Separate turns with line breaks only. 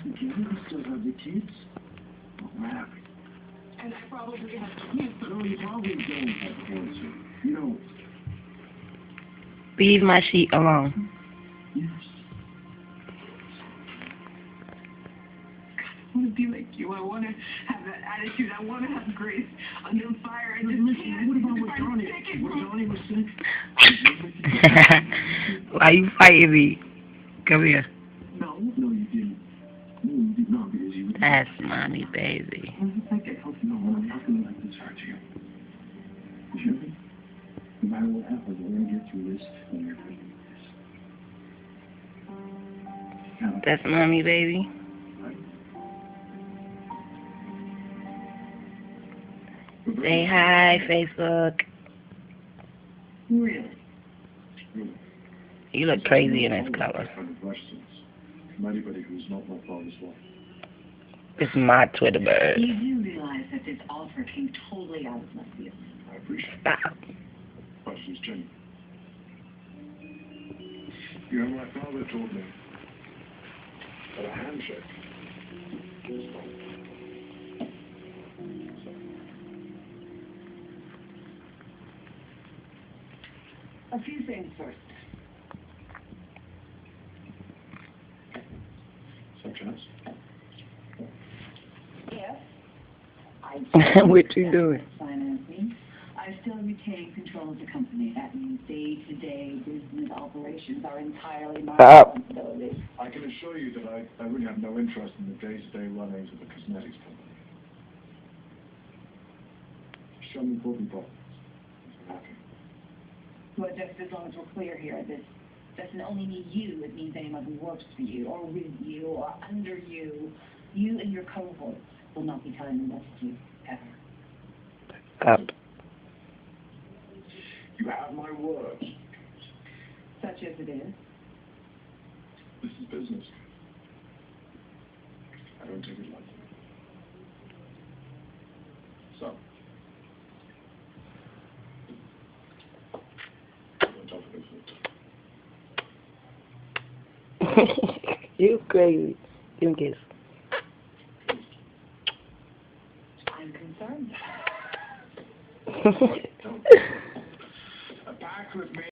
Okay, you still have the kids? Oh, we're happy.
And I probably have cancer.
No, you probably don't have cancer. You know.
Leave my sheet alone.
Yes.
I want to be like you. I want to have that attitude. I want to have grace under fire. I just
Listen,
can't.
what about what Johnny? What Johnny was saying?
Why you fighting me? Come here.
No, you didn't. No, you did not, because you would.
That's mommy, baby.
I get help. No, I'm not going to let this hurt you. You hear me? No matter what happens, we're going to get through this, and you're going to do this. Now,
That's mommy, baby. Say hi, Facebook.
Really?
You look crazy in this color.
From anybody who's not my father's wife.
It's my Twitter bird.
You do realize that this offer came totally out of left field.
I appreciate it.
Stop.
Questions, Jenny. You know, my father told me that a handshake is fine.
A few things first.
Such as?
Yes.
What you doing?
Finance me. I still retain control of the company. That means day-to-day business operations are entirely my responsibility.
I can assure you that I really have no interest in the day-to-day runnings of the cosmetics company. Show me important products. I'm happy.
Well, just as long as we're clear here, this doesn't only mean you, it means anyone who works for you, or with you, or under you. You and your cohorts will not be telling them what to do, ever.
Up.
You have my word.
Such as it is.
This is business. I don't take it lightly. So. On top of this,
You crazy. Give me a kiss.
I'm concerned.
Back with me.